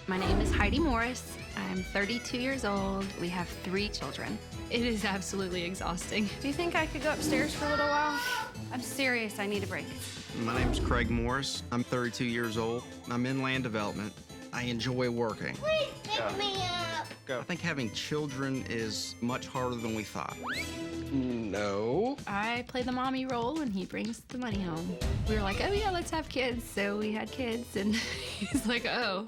My name is Heidi Morris. I'm 32 years old. We have 3 children. It is absolutely exhausting. Do you think I could go upstairs for a little while? I'm serious, I need a break. My name's Craig Morris. I'm 32 years old. I'm in land development. I enjoy working. Please pick me up. I think having children is much harder than we thought. No. I play the mommy role and he brings the money home. We were like, oh yeah, let's have kids. So we had kids and he's like, oh.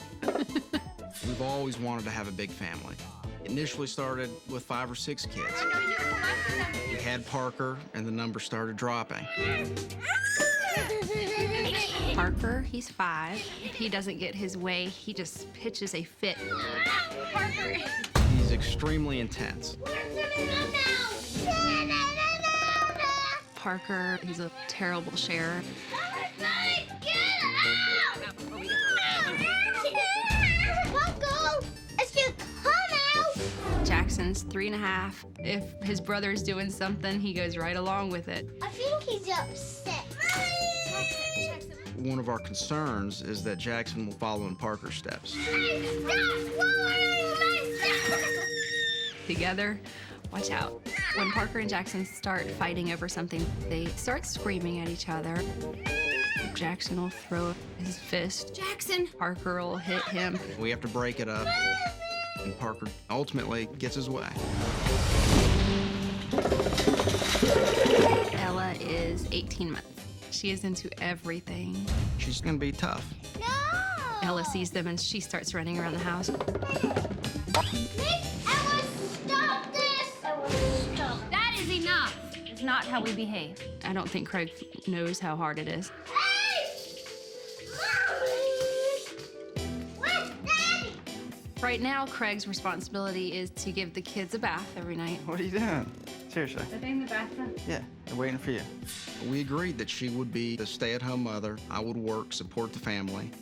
We've always wanted to have a big family. Initially started with 5 or 6 kids. We had Parker and the number started dropping. Parker, he's 5. If he doesn't get his way, he just pitches a fit. Parker. He's extremely intense. Parker, he's a terrible sharer. Jackson's 3.5. If his brother's doing something, he goes right along with it. I think he's upset. One of our concerns is that Jackson will follow in Parker's steps. Together, watch out. When Parker and Jackson start fighting over something, they start screaming at each other. Jackson will throw his fist. Jackson! Parker will hit him. We have to break it up, and Parker ultimately gets his way. Ella is 18 months. She is into everything. She's gonna be tough. No! Ella sees them and she starts running around the house. Ella, stop this! Ella, stop. That is enough! It's not how we behave. I don't think Craig knows how hard it is. Where's Daddy? Right now, Craig's responsibility is to give the kids a bath every night. What are you doing? Seriously. Are they in the bathroom? Yeah, they're waiting for you. We agreed that she would be the stay-at-home mother. I would work, support the family.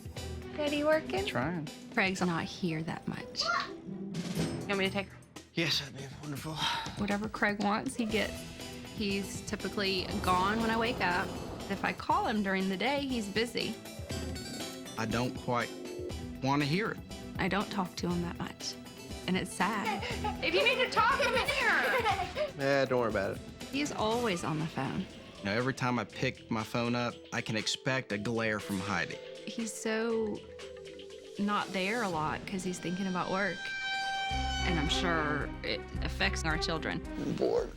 Daddy working? Trying. Craig's not here that much. You want me to take her? Yes, that'd be wonderful. Whatever Craig wants, he gets. He's typically gone when I wake up. If I call him during the day, he's busy. I don't quite want to hear it. I don't talk to him that much, and it's sad. If you need to talk, come in here! Yeah, don't worry about it. He's always on the phone. You know, every time I pick my phone up, I can expect a glare from Heidi. He's so not there a lot because he's thinking about work. And I'm sure it affects our children. I'm bored.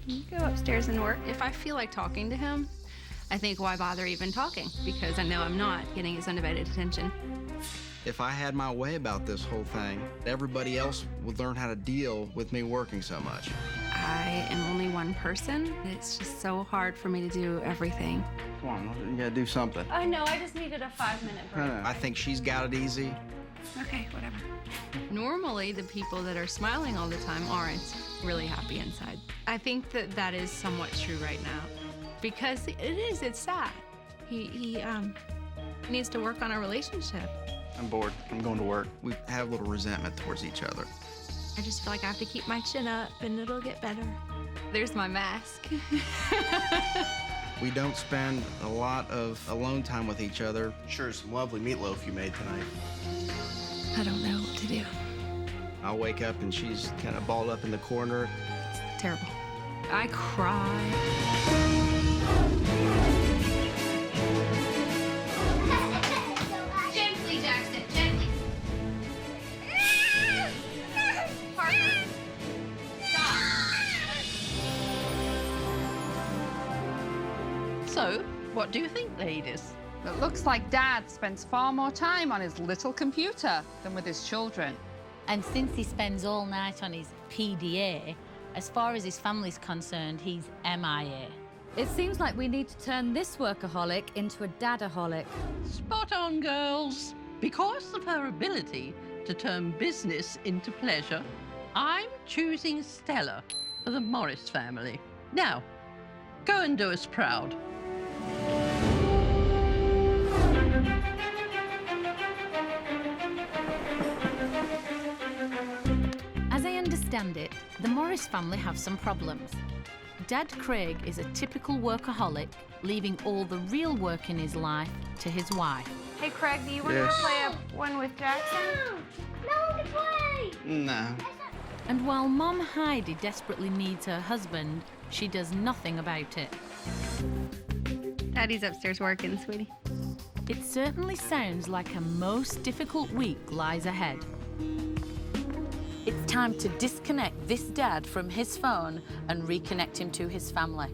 You go upstairs and work. If I feel like talking to him, I think, why bother even talking? Because I know I'm not getting his undivided attention. If I had my way about this whole thing, everybody else would learn how to deal with me working so much. I am only one person. It's just so hard for me to do everything. Come on, you gotta do something. I know, I just needed a 5-minute break. No, no. I think she's got it easy. Okay, whatever. Normally, the people that are smiling all the time aren't really happy inside. I think that that is somewhat true right now. Because it's sad. He needs to work on our relationship. I'm bored. I'm going to work. We have a little resentment towards each other. I just feel like I have to keep my chin up and it'll get better. There's my mask. We don't spend a lot of alone time with each other. Sure, some lovely meatloaf you made tonight. I don't know what to do. I'll wake up and she's kind of balled up in the corner. It's terrible. I cry. Gently, Jackson, gently. Parker. So, what do you think, ladies? It looks like Dad spends far more time on his little computer than with his children. And since he spends all night on his PDA, as far as his family's concerned, he's MIA. It seems like we need to turn this workaholic into a dadaholic. Spot on, girls. Because of her ability to turn business into pleasure, I'm choosing Stella for the Morris family. Now, go and do us proud. As I understand it, the Morris family have some problems. Dad Craig is a typical workaholic, leaving all the real work in his life to his wife. Hey, Craig, do you want Yes. to play one with Jackson? No, play! No. And while Mom Heidi desperately needs her husband, she does nothing about it. Daddy's upstairs working, sweetie. It certainly sounds like a most difficult week lies ahead. It's time to disconnect this dad from his phone and reconnect him to his family.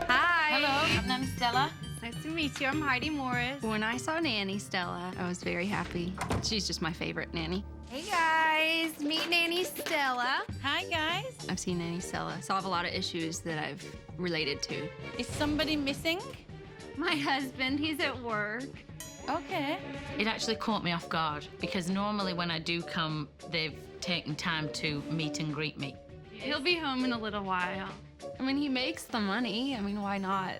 Hi. Hello, I'm Nanny Stella. Nice to meet you. I'm Heidi Morris. When I saw Nanny Stella, I was very happy. She's just my favorite nanny. Hey, guys. Meet Nanny Stella. Hi, guys. I've seen Nanny Stella solve a lot of issues that I've related to. Is somebody missing? My husband, he's at work. Okay. It actually caught me off guard because normally when I do come, they've taken time to meet and greet me. He'll be home in a little while. I mean, he makes the money. I mean, why not?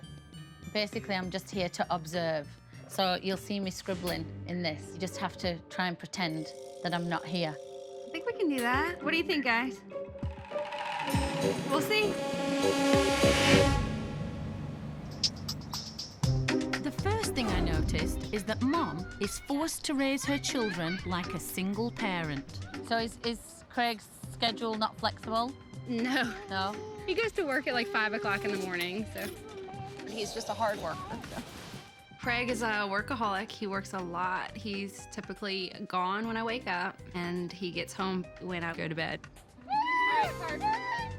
Basically, I'm just here to observe. So you'll see me scribbling in this. You just have to try and pretend that I'm not here. I think we can do that. What do you think, guys? We'll see. The first thing I noticed is that Mom is forced to raise her children like a single parent. So is Craig's schedule not flexible? No. No? He goes to work at like 5 o'clock in the morning, so. He's just a hard worker. So. Craig is a workaholic. He works a lot. He's typically gone when I wake up, and he gets home when I go to bed.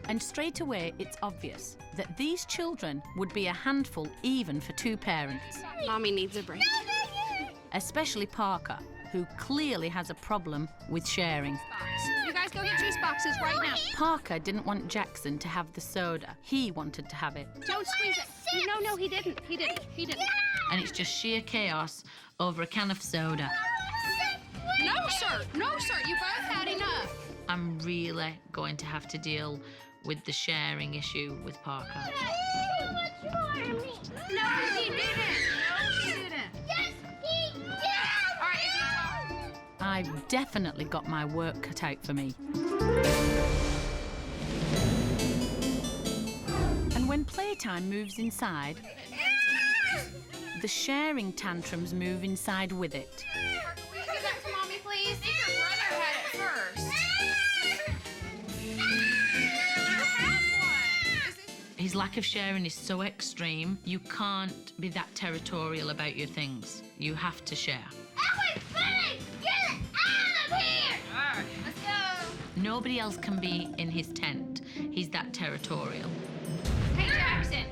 And straight away, it's obvious that these children would be a handful even for two parents. Mommy needs a break. Especially Parker, who clearly has a problem with sharing. You guys go get juice boxes right now. Parker didn't want Jackson to have the soda. He wanted to have it. Don't squeeze it. No, he didn't. He didn't. And it's just sheer chaos over a can of soda. No, sir. No, sir. You both had enough. I'm really going to have to deal with the sharing issue with Parker. No, he didn't. No, he didn't. Yes, he did! All right, if you talk. I've definitely got my work cut out for me. And when playtime moves inside, the sharing tantrums move inside with it. Will you give that to Mommy, please? I think your brother had it first. You have one. His lack of sharing is so extreme, you can't be that territorial about your things. You have to share. Everybody, get out of here! All right, let's go. Nobody else can be in his tent. He's that territorial. Hey, Jackson.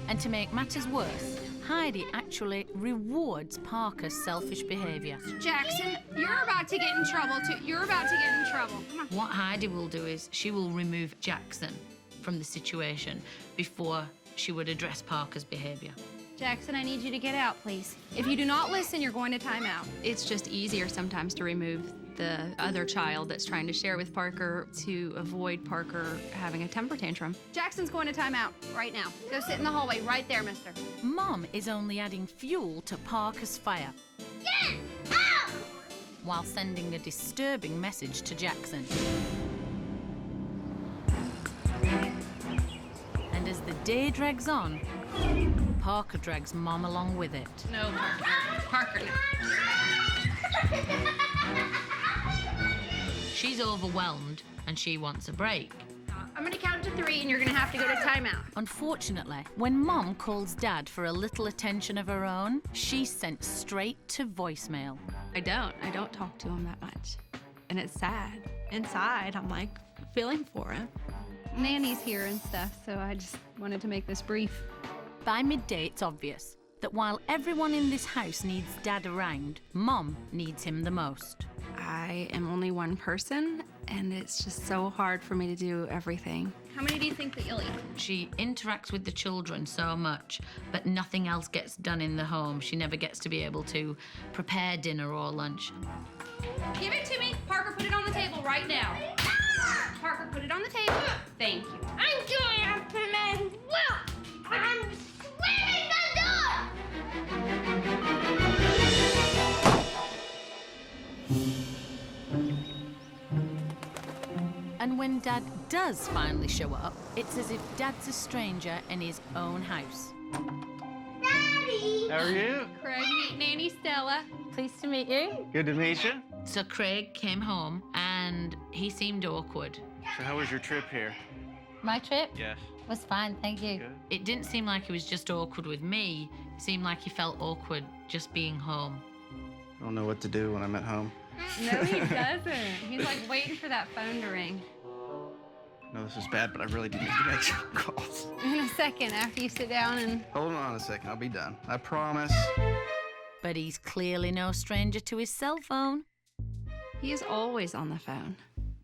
And to make matters worse, Heidi actually rewards Parker's selfish behaviour. Jackson, you're about to get in trouble, too. You're about to get in trouble. Come on. What Heidi will do is she will remove Jackson from the situation before she would address Parker's behaviour. Jackson, I need you to get out, please. If you do not listen, you're going to time out. It's just easier sometimes to remove the other child that's trying to share with Parker to avoid Parker having a temper tantrum. Jackson's going to time out right now. Go sit in the hallway right there, mister. Mom is only adding fuel to Parker's fire Get out! while sending a disturbing message to Jackson. And as the day drags on, Parker drags Mom along with it. No, Parker. She's overwhelmed and she wants a break. I'm going to count to 3, and you're going to have to go to timeout. Unfortunately, when Mom calls Dad for a little attention of her own, she's sent straight to voicemail. I don't talk to him that much. And it's sad. Inside, I'm like feeling for him. Nanny's here and stuff, so I just wanted to make this brief. By midday, it's obvious that while everyone in this house needs Dad around, Mom needs him the most. I am only one person, and it's just so hard for me to do everything. How many do you think that you'll eat? She interacts with the children so much, but nothing else gets done in the home. She never gets to be able to prepare dinner or lunch. Give it to me. Parker, put it on the table right now. Parker, put it on the table. Thank you. I'm going after men. Well, I'm slamming the door! And when Dad does finally show up, it's as if Dad's a stranger in his own house. Daddy! How are you? Craig, meet Nanny Stella. Pleased to meet you. Good to meet you. So Craig came home and he seemed awkward. So how was your trip here? My trip Yes. was fine, thank you. Good. It didn't seem like he was just awkward with me. It seemed like he felt awkward just being home. I don't know what to do when I'm at home. No, he doesn't. He's like waiting for that phone to ring. No, this is bad, but I really do need to make some calls. In a second, after you sit down and... Hold on a second, I'll be done. I promise. But he's clearly no stranger to his cell phone. He is always on the phone.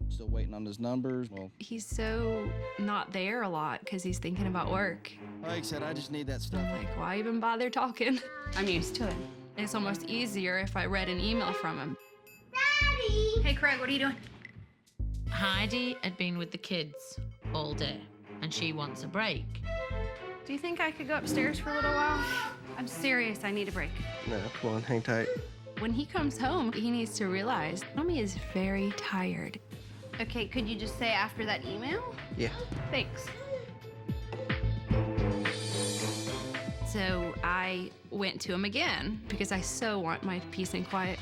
Still waiting on his numbers. Well, He's so not there a lot because he's thinking about work. like I said, I just need that stuff. I'm like, why even bother talking? I'm used to it. It's almost easier if I read an email from him. Daddy! Hey, Craig, what are you doing? Heidi had been with the kids all day and she wants a break. Do you think I could go upstairs for a little while? I'm serious, I need a break. No, come on, hang tight. When he comes home, he needs to realize Mommy is very tired. Okay, could you just say after that email? Yeah. Thanks. So I went to him again because I so want my peace and quiet.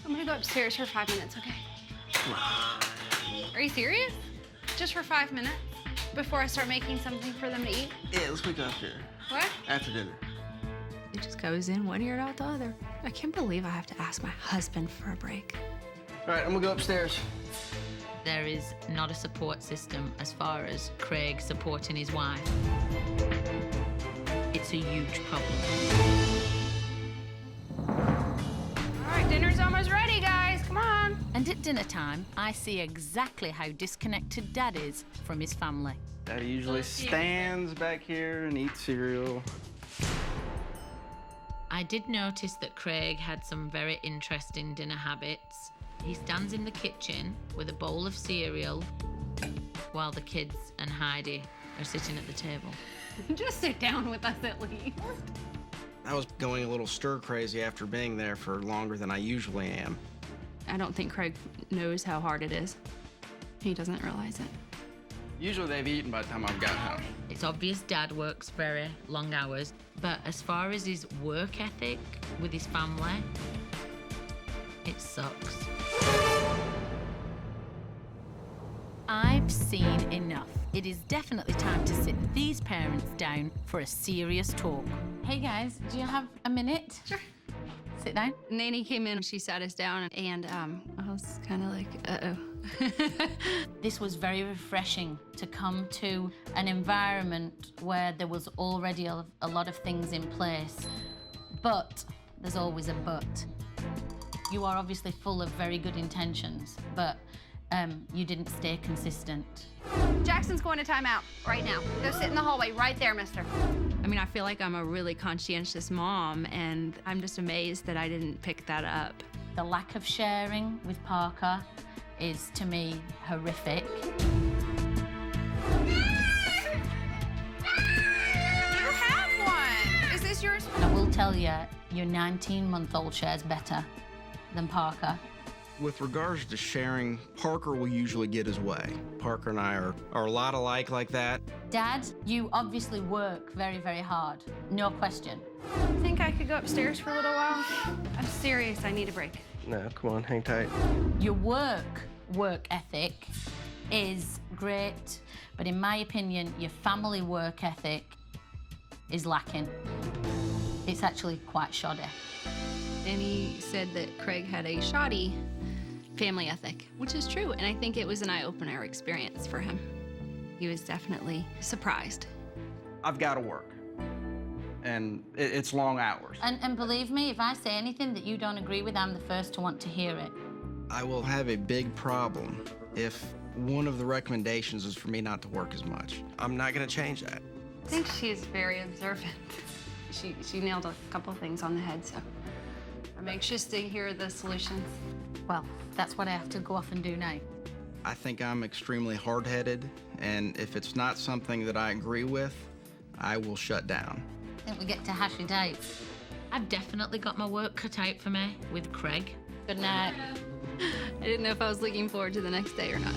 I'm gonna go upstairs for 5 minutes, okay? Are you serious? Just for 5 minutes? Before I start making something for them to eat? Yeah, let's wake up here. What? After dinner. It just goes in one ear and out the other. I can't believe I have to ask my husband for a break. All right, I'm gonna go upstairs. There is not a support system as far as Craig supporting his wife. It's a huge problem. All right, dinner's almost ready, guys. Come on. And at dinner time, I see exactly how disconnected Dad is from his family. Daddy usually stands back here and eats cereal. I did notice that Craig had some very interesting dinner habits. He stands in the kitchen with a bowl of cereal while the kids and Heidi are sitting at the table. Just sit down with us at least. I was going a little stir crazy after being there for longer than I usually am. I don't think Craig knows how hard it is. He doesn't realize it. Usually they've eaten by the time I've got home. It's obvious Dad works very long hours, but as far as his work ethic with his family, it sucks. I've seen enough. It is definitely time to sit these parents down for a serious talk. Hey guys, do you have a minute? Sure. Sit down. Nanny came in, she sat us down, and I was kind of like, uh-oh. This was very refreshing to come to an environment where there was already a lot of things in place. But there's always a but. You are obviously full of very good intentions, but you didn't stay consistent. Jackson's going to timeout right now. Go sit in the hallway right there, mister. I mean, I feel like I'm a really conscientious mom, and I'm just amazed that I didn't pick that up. The lack of sharing with Parker is, to me, horrific. You have one. Is this yours? And I will tell you, your 19-month-old shares better than Parker. With regards to sharing, Parker will usually get his way. Parker and I are a lot alike like that. Dad, you obviously work very, very hard. No question. Think I could go upstairs for a little while? I'm serious, I need a break. No, come on, hang tight. Your work ethic is great, but in my opinion, your family work ethic is lacking. It's actually quite shoddy. And he said that Craig had a shoddy family ethic, which is true, and I think it was an eye-opener experience for him. He was definitely surprised. I've got to work, and it's long hours. And believe me, if I say anything that you don't agree with, I'm the first to want to hear it. I will have a big problem if one of the recommendations is for me not to work as much. I'm not going to change that. I think she's very observant. She nailed a couple things on the head, so I'm anxious to hear the solutions. Well, that's what I have to go off and do now. I think I'm extremely hard-headed, and if it's not something that I agree with, I will shut down. I think we get to hash it out. I've definitely got my work cut out for me with Craig. Good night. I didn't know if I was looking forward to the next day or not.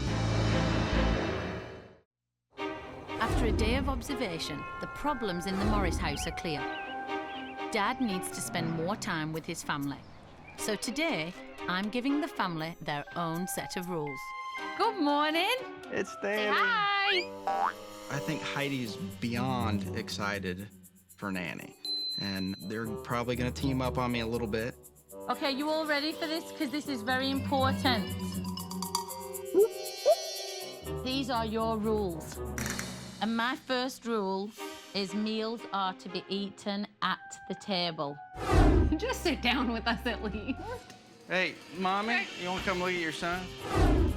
After a day of observation, the problems in the Morris house are clear. Dad needs to spend more time with his family. So today, I'm giving the family their own set of rules. Good morning. It's Nanny. Hi. I think Heidi's beyond excited for Nanny, and they're probably going to team up on me a little bit. Okay, you all ready for this? Because this is very important. These are your rules. And my first rule is meals are to be eaten at the table. Just sit down with us at least. Hey, Mommy, you want to come look at your son?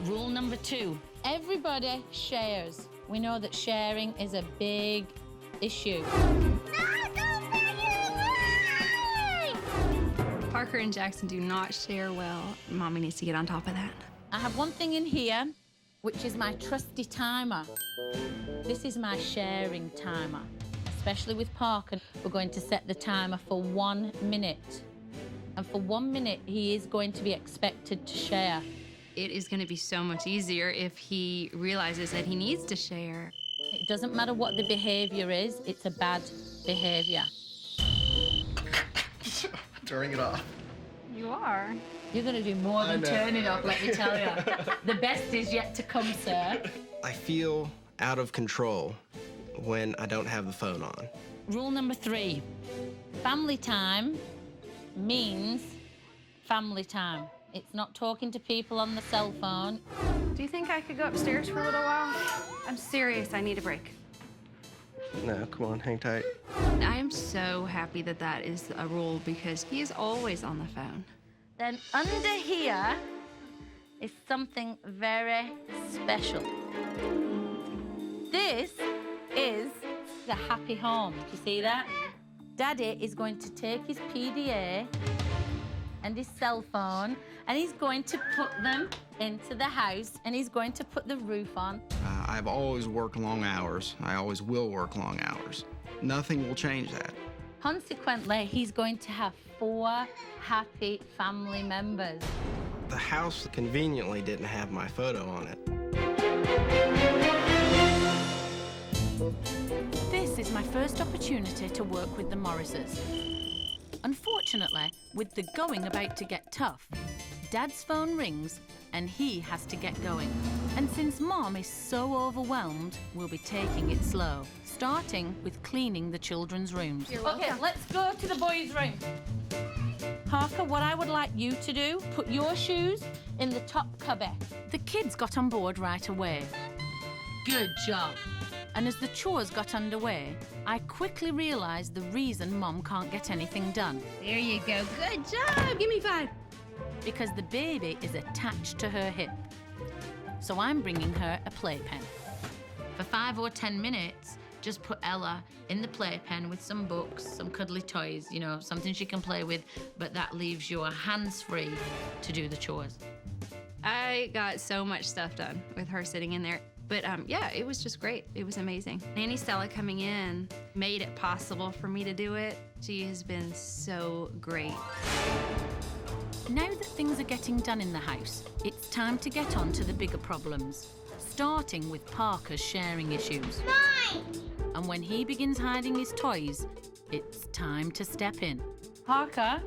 Rule number 2, everybody shares. We know that sharing is a big issue. Parker and Jackson do not share well. Mommy needs to get on top of that. I have one thing in here, which is my trusty timer. This is my sharing timer. Especially with Parker, we're going to set the timer for 1 minute. And for 1 minute, he is going to be expected to share. It is going to be so much easier if he realizes that he needs to share. It doesn't matter what the behavior is, it's a bad behavior. Turning it off. You are. You're going to do more than turn it off, let me tell you. The best is yet to come, sir. I feel out of control when I don't have the phone on. Rule number 3, family time means family time. It's not talking to people on the cell phone. Do you think I could go upstairs for a little while? I'm serious, I need a break. No, come on, hang tight. I am so happy that that is a rule because he is always on the phone. Then under here is something very special. This is the happy home. Do you see that? Daddy is going to take his PDA and his cell phone and he's going to put them into the house and he's going to put the roof on. I've always worked long hours. I always will work long hours. Nothing will change that. Consequently, he's going to have 4 happy family members. The house conveniently didn't have my photo on it. This is my first opportunity to work with the Morrises. Unfortunately, with the going about to get tough, Dad's phone rings and he has to get going. And since Mom is so overwhelmed, we'll be taking it slow, starting with cleaning the children's rooms. Okay, let's go to the boys' room. Parker, what I would like you to do, put your shoes in the top cubby. The kids got on board right away. Good job. And as the chores got underway, I quickly realised the reason Mom can't get anything done. There you go. Good job. Give me 5. Because the baby is attached to her hip. So I'm bringing her a playpen. For 5 or 10 minutes, just put Ella in the playpen with some books, some cuddly toys, you know, something she can play with, but that leaves your hands free to do the chores. I got so much stuff done with her sitting in there. But yeah, it was just great. It was amazing. Nanny Stella coming in made it possible for me to do it. She has been so great. Now that things are getting done in the house, it's time to get on to the bigger problems, starting with Parker's sharing issues. Mine! And when he begins hiding his toys, it's time to step in. Parker,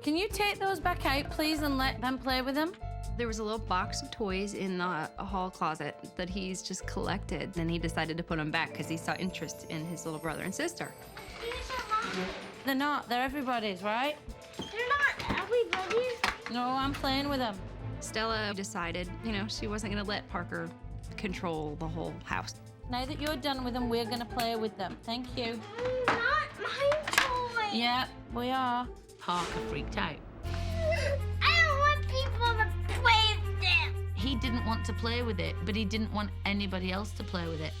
can you take those back out, please, and let them play with them? There was a little box of toys in the hall closet that he's just collected, and he decided to put them back because he saw interest in his little brother and sister. These are mine. They're not. They're everybody's, right? They're not everybody's. No, I'm playing with them. Stella decided, you know, she wasn't going to let Parker control the whole house. Now that you're done with them, we're going to play with them. Thank you. Not my toy. Yeah, we are. Parker freaked out. I don't want people to play with them. He didn't want to play with it, but he didn't want anybody else to play with it.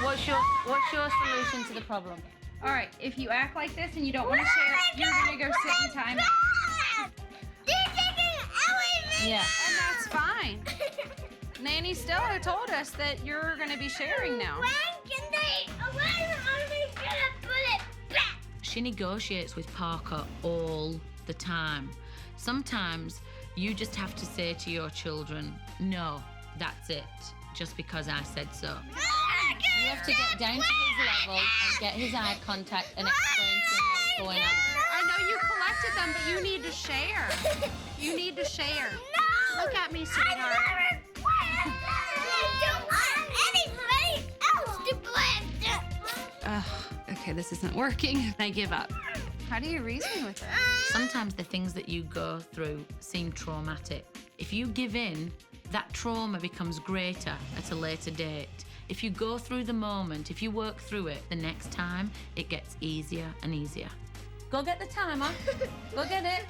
What's your solution to the problem? All right, if you act like this and you don't want to share, you're going to go sit in time. They're taking everything. Yeah. And that's fine. Nanny Stella told us that you're going to be sharing now. When are we going to put it back? She negotiates with Parker all the time. Sometimes you just have to say to your children, no, that's it, just because I said so. You have to get down to his level and get his eye contact and explain to him what's going on. I know you collected them, but you need to share. You need to share. No! Look at me, sweetheart. I don't want anybody else to play. Okay, this isn't working. I give up. How do you reason with it? Sometimes the things that you go through seem traumatic. If you give in, that trauma becomes greater at a later date. If you go through the moment, if you work through it, the next time it gets easier and easier. Go get the timer. Go get it.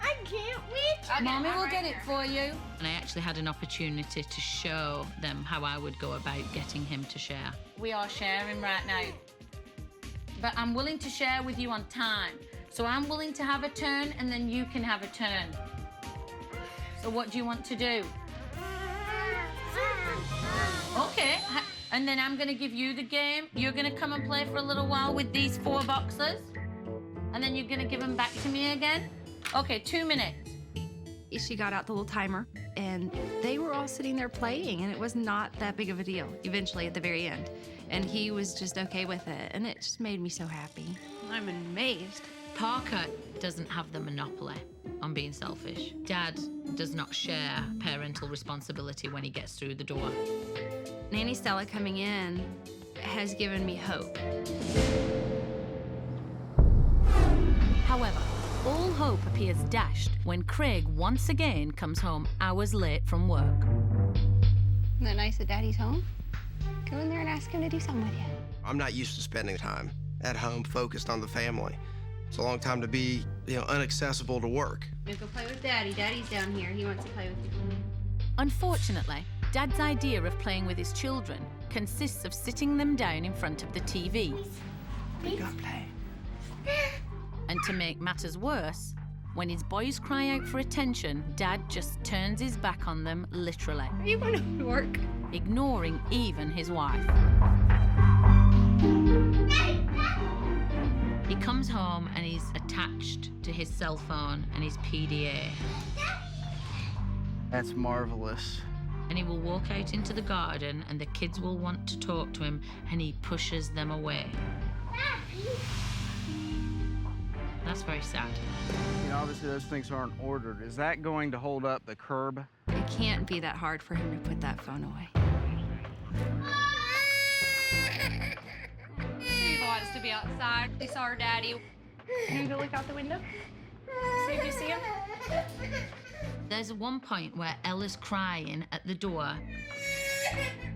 I can't reach. Mommy will get it for you. And I actually had an opportunity to show them how I would go about getting him to share. We are sharing right now. But I'm willing to share with you on time. So I'm willing to have a turn and then you can have a turn. So what do you want to do? Okay, and then I'm gonna give you the game. You're gonna come and play for a little while with these 4 boxes. And then you're gonna give them back to me again? Okay, 2 minutes. She got out the little timer, and they were all sitting there playing, and it was not that big of a deal, eventually at the very end. And he was just okay with it, and it just made me so happy. I'm amazed. Parker doesn't have the monopoly on being selfish. Dad does not share parental responsibility when he gets through the door. Nanny Stella coming in has given me hope. However, all hope appears dashed when Craig once again comes home hours late from work. Isn't that nice that Daddy's home? Go in there and ask him to do something with you. I'm not used to spending time at home focused on the family. It's a long time to be, inaccessible to work. You go play with Daddy. Daddy's down here. He wants to play with you. Unfortunately, Dad's idea of playing with his children consists of sitting them down in front of the TV. We gotta play. And to make matters worse, when his boys cry out for attention, Dad just turns his back on them, literally. Are you going to work? Ignoring even his wife. He comes home and he's attached to his cell phone and his PDA. That's marvelous. And he will walk out into the garden and the kids will want to talk to him and he pushes them away. That's very sad. Obviously those things aren't ordered. Is that going to hold up the curb? It can't be that hard for him to put that phone away. He wants to be outside. They saw her daddy. Can you go look out the window? See if you see him? There's one point where Ella's crying at the door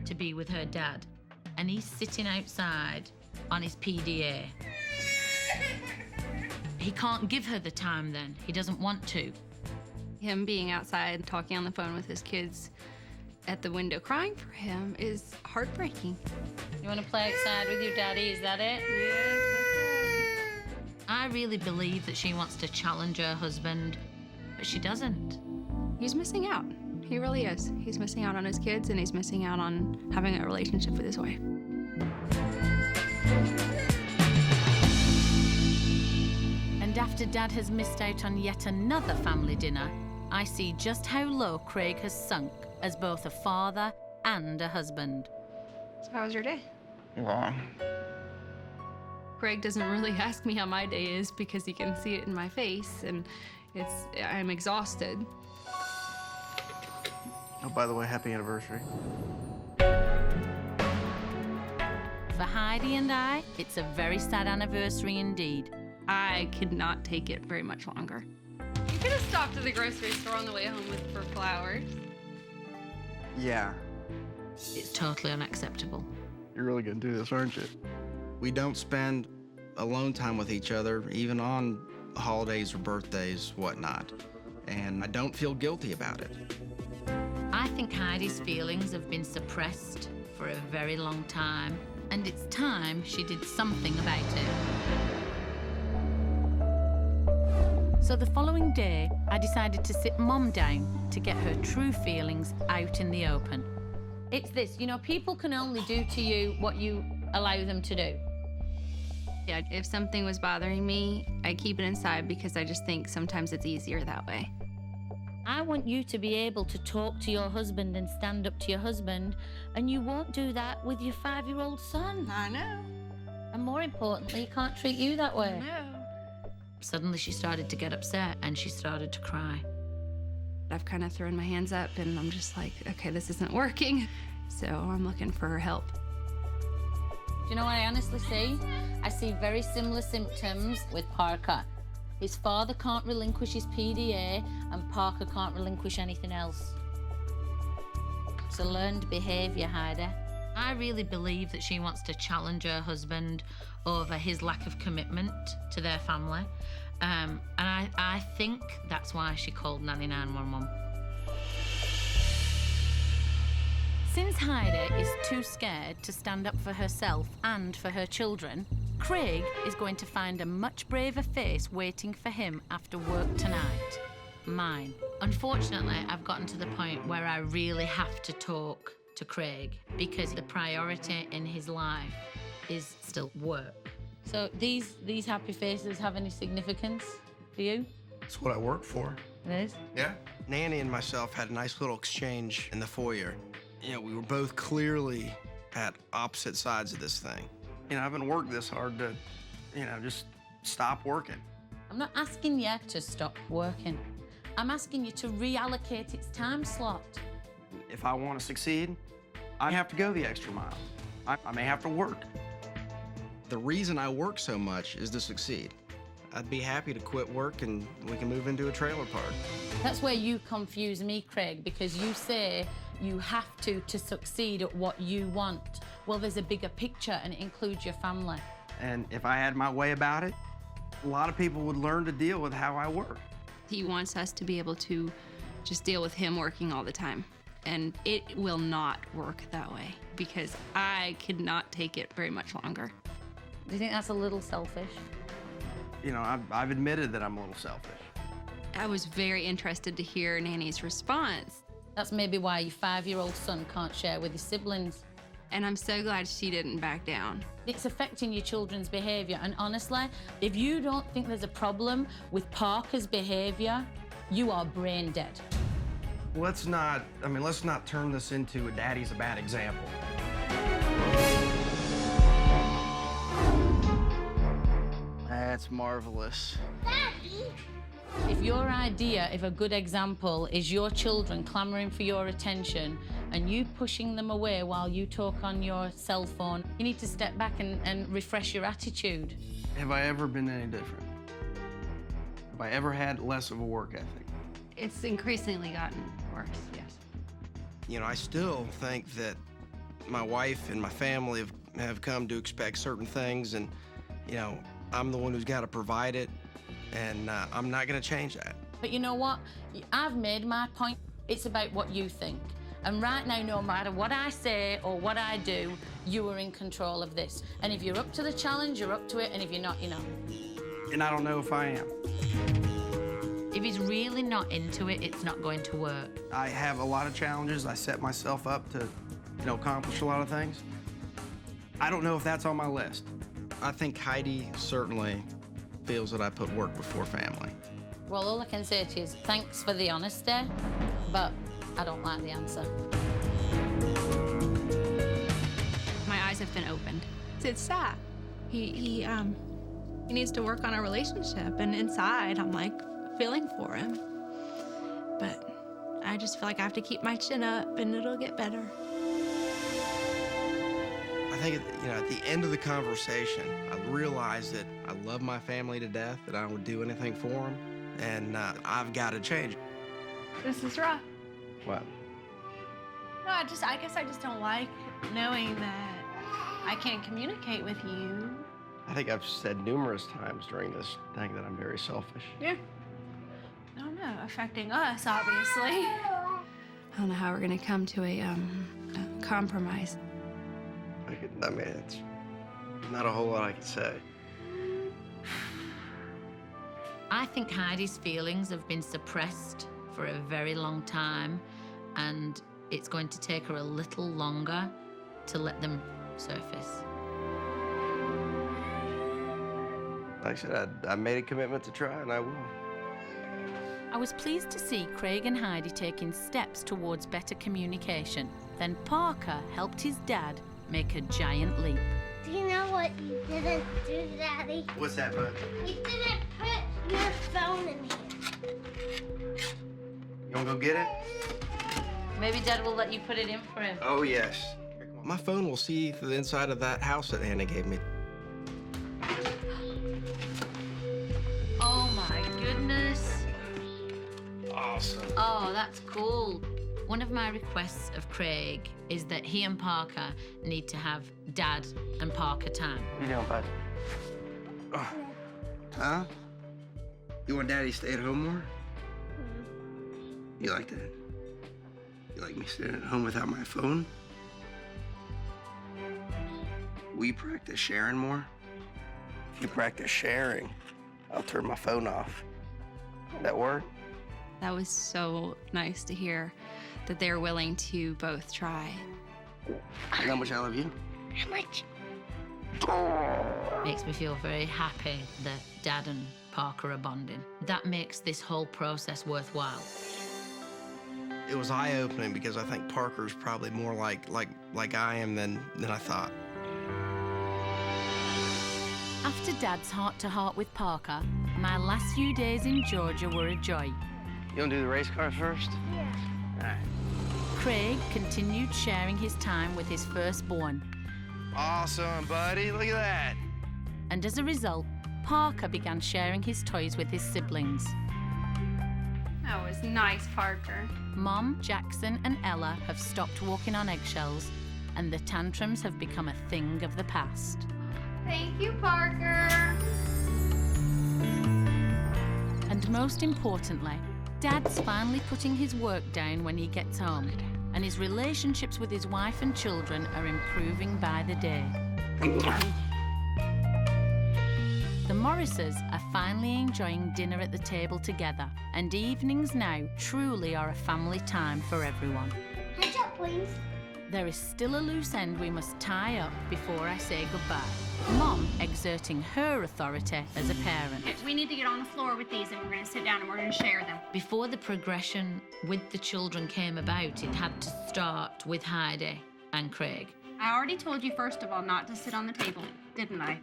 to be with her dad, and he's sitting outside on his PDA. He can't give her the time then. He doesn't want to. Him being outside, talking on the phone with his kids at the window, crying for him is heartbreaking. You want to play outside with your daddy? Is that it? Yes, I really believe that she wants to challenge her husband, but she doesn't. he's missing out. He really is. He's missing out on his kids, and he's missing out on having a relationship with his wife. And after Dad has missed out on yet another family dinner, I see just how low Craig has sunk as both a father and a husband. So how was your day? Long. Craig doesn't really ask me how my day is because he can see it in my face, and I'm exhausted. Oh, by the way, happy anniversary. For Heidi and I, it's a very sad anniversary indeed. I could not take it very much longer. You could have stopped at the grocery store on the way home for flowers. Yeah. It's totally unacceptable. You're really gonna do this, aren't you? We don't spend alone time with each other, even on holidays or birthdays, whatnot. And I don't feel guilty about it. I think Heidi's feelings have been suppressed for a very long time, and it's time she did something about it. So the following day, I decided to sit Mom down to get her true feelings out in the open. It's this, people can only do to you what you allow them to do. Yeah, if something was bothering me, I keep it inside because I just think sometimes it's easier that way. I want you to be able to talk to your husband and stand up to your husband, and you won't do that with your 5-year-old son. I know. And more importantly, he can't treat you that way. No. Suddenly she started to get upset and she started to cry. I've kind of thrown my hands up and I'm just like, okay, this isn't working. So I'm looking for help. Do you know what I honestly see? I see very similar symptoms with Parker. His father can't relinquish his PDA and Parker can't relinquish anything else. It's a learned behaviour, Heidi. I really believe that she wants to challenge her husband over his lack of commitment to their family. And I think that's why she called Nanny 911. Since Heidi is too scared to stand up for herself and for her children, Craig is going to find a much braver face waiting for him after work tonight. Mine. Unfortunately, I've gotten to the point where I really have to talk to Craig because the priority in his life is still work. So these happy faces have any significance for you? That's what I work for. It is? Yeah. Nanny and myself had a nice little exchange in the foyer. You know, we were both clearly at opposite sides of this thing. You know, I haven't worked this hard to, you know, just stop working. I'm not asking you to stop working. I'm asking you to reallocate its time slot. If I want to succeed, I have to go the extra mile. I may have to work. The reason I work so much is to succeed. I'd be happy to quit work and we can move into a trailer park. That's where you confuse me, Craig, because you say you have to succeed at what you want. Well, there's a bigger picture and it includes your family. And if I had my way about it, a lot of people would learn to deal with how I work. He wants us to be able to just deal with him working all the time. And it will not work that way because I could not take it very much longer. Do you think that's a little selfish? You know, I've admitted that I'm a little selfish. I was very interested to hear Nanny's response. That's maybe why your 5-year-old son can't share with his siblings. And I'm so glad she didn't back down. It's affecting your children's behaviour. And honestly, if you don't think there's a problem with Parker's behaviour, you are brain dead. Let's not turn this into a daddy's a bad example. That's marvelous. If your idea of a good example is your children clamouring for your attention and you pushing them away while you talk on your cell phone, you need to step back and refresh your attitude. Have I ever been any different? Have I ever had less of a work ethic? It's increasingly gotten worse, yes. You know, I still think that my wife and my family have come to expect certain things, and, you know, I'm the one who's got to provide it, and I'm not going to change that. But you know what? I've made my point. It's about what you think. And right now, no matter what I say or what I do, you are in control of this. And if you're up to the challenge, you're up to it, and if you're not, you're not. And I don't know if I am. If he's really not into it, it's not going to work. I have a lot of challenges. I set myself up to, you know, accomplish a lot of things. I don't know if that's on my list. I think Heidi certainly feels that I put work before family. Well, all I can say to you is thanks for the honesty, but I don't like the answer. My eyes have been opened. It's sad. He needs to work on our relationship, and inside I'm like feeling for him. But I just feel like I have to keep my chin up, and it'll get better. I think, you know, at the end of the conversation, I realized that I love my family to death, that I would do anything for them, and I've got to change. This is rough. What? No, I guess I just don't like knowing that I can't communicate with you. I think I've said numerous times during this thing that I'm very selfish. Yeah. I don't know, affecting us, obviously. I don't know how we're gonna come to a compromise. I mean, it's not a whole lot I can say. I think Heidi's feelings have been suppressed for a very long time, and it's going to take her a little longer to let them surface. Like I said, I made a commitment to try, and I will. I was pleased to see Craig and Heidi taking steps towards better communication. Then Parker helped his dad make a giant leap. Do you know what you didn't do, Daddy? What's that, bud? You didn't put your phone in here. You wanna go get it? Maybe Dad will let you put it in for him. Oh, yes. My phone will see the inside of that house that Hannah gave me. Oh my goodness. Awesome. Oh, that's cool. One of my requests of Craig is that he and Parker need to have Dad and Parker time. What you doing, bud? Oh. Huh? You want Daddy to stay at home more? You like that? You like me sitting at home without my phone? Will you practice sharing more? If you practice sharing, I'll turn my phone off. That work? That was so nice to hear that they're willing to both try. You know how much I love you? How much? Makes me feel very happy that Dad and Parker are bonding. That makes this whole process worthwhile. It was eye-opening because I think Parker's probably more like I am than I thought. After Dad's heart-to-heart with Parker, my last few days in Georgia were a joy. You wanna do the race car first? Yeah. All right. Craig continued sharing his time with his firstborn. Awesome, buddy. Look at that. And as a result, Parker began sharing his toys with his siblings. That was nice, Parker. Mom, Jackson, and Ella have stopped walking on eggshells, and the tantrums have become a thing of the past. Thank you, Parker. And most importantly, Dad's finally putting his work down when he gets home, and his relationships with his wife and children are improving by the day. The Morrises are finally enjoying dinner at the table together, and evenings now truly are a family time for everyone. Hands up, please. There is still a loose end we must tie up before I say goodbye. Mom exerting her authority as a parent. We need to get on the floor with these, and we're going to sit down and we're going to share them. Before the progression with the children came about, it had to start with Heidi and Craig. I already told you, first of all, not to sit on the table, didn't I?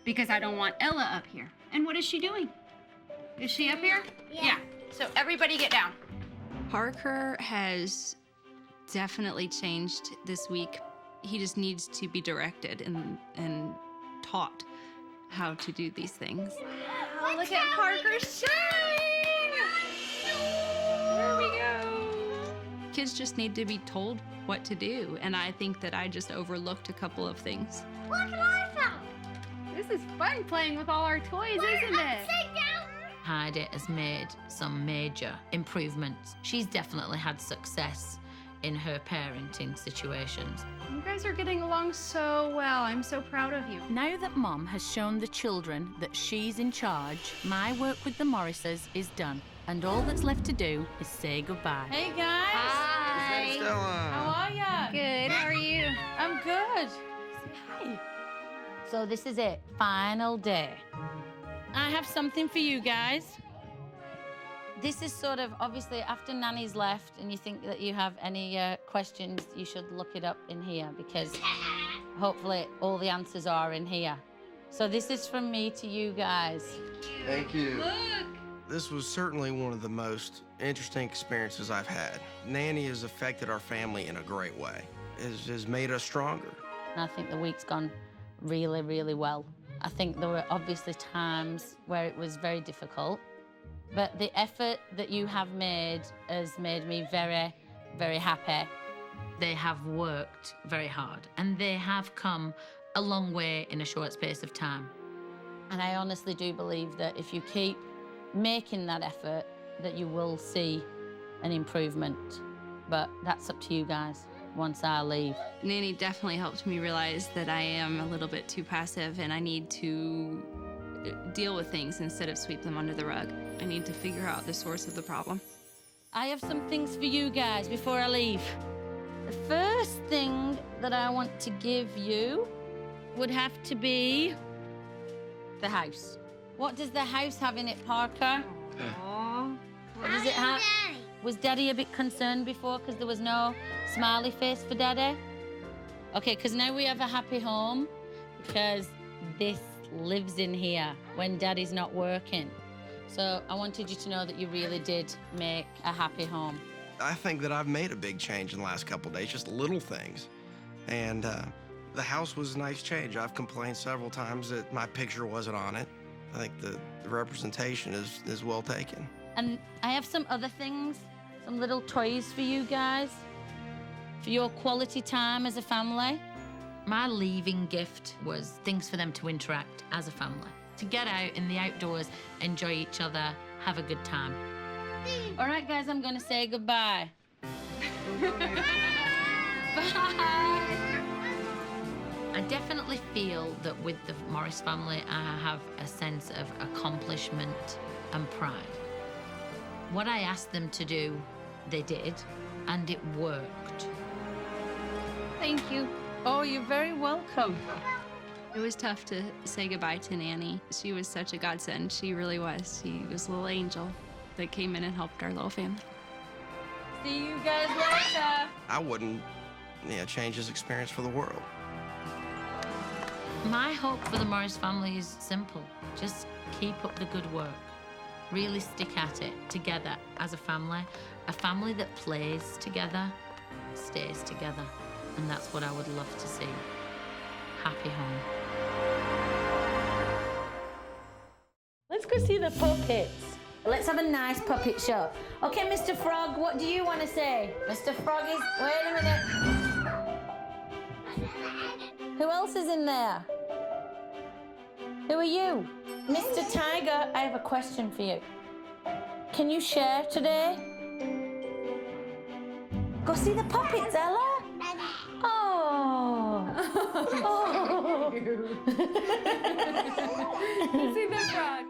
Because I don't want Ella up here. And what is she doing? Is she up here? Yeah. So everybody get down. Parker has definitely changed this week. He just needs to be directed and taught how to do these things. Oh, look at Parker shine! There we go. Kids just need to be told what to do, and I think that I just overlooked a couple of things. Look what I found. This is fun playing with all our toys, isn't it? Upside down. Heidi has made some major improvements. She's definitely had success in her parenting situations. You guys are getting along so well. I'm so proud of you. Now that Mom has shown the children that she's in charge, my work with the Morrises is done, and all that's left to do is say goodbye. Hey guys. Hi. Stella. How are ya? Good. How are you? I'm good. Hey. So this is it, final day. I have something for you guys. This is sort of, obviously, after Nanny's left and you think that you have any questions, you should look it up in here because hopefully all the answers are in here. So this is from me to you guys. Thank you. This was certainly one of the most interesting experiences I've had. Nanny has affected our family in a great way. It has made us stronger. And I think the week's gone really, really well. I think there were obviously times where it was very difficult, but the effort that you have made has made me very, very happy. They have worked very hard and they have come a long way in a short space of time. And I honestly do believe that if you keep making that effort, that you will see an improvement. But that's up to you guys once I leave. Nanny definitely helped me realize that I am a little bit too passive and I need to deal with things instead of sweep them under the rug. I need to figure out the source of the problem. I have some things for you guys before I leave. The first thing that I want to give you would have to be the house. What does the house have in it, Parker? Does it have? Was Daddy a bit concerned before because there was no smiley face for Daddy? Okay, because now we have a happy home because this lives in here when Daddy's not working. So I wanted you to know that you really did make a happy home. I think that I've made a big change in the last couple of days, just little things. And the house was a nice change. I've complained several times that my picture wasn't on it. I think the representation is well taken. And I have some other things, some little toys for you guys, for your quality time as a family. My leaving gift was things for them to interact as a family, to get out in the outdoors, enjoy each other, have a good time. All right, guys, I'm gonna say goodbye. Bye. I definitely feel that with the Morris family, I have a sense of accomplishment and pride. What I asked them to do, they did, and it worked. Thank you. Oh, you're very welcome. It was tough to say goodbye to Nanny. She was such a godsend. She really was. She was a little angel that came in and helped our little family. See you guys later. I wouldn't, change this experience for the world. My hope for the Morris family is simple. Just keep up the good work. Really stick at it together as a family. A family that plays together, stays together. And that's what I would love to see. Happy home. Let's go see the puppets. Let's have a nice puppet show. Okay, Mr. Frog, what do you want to say? Mr. Frog is... Wait a minute. Who else is in there? Who are you? Mr. Tiger, I have a question for you. Can you share today? Go see the puppets, Ella. Oh. Oh. See the frog.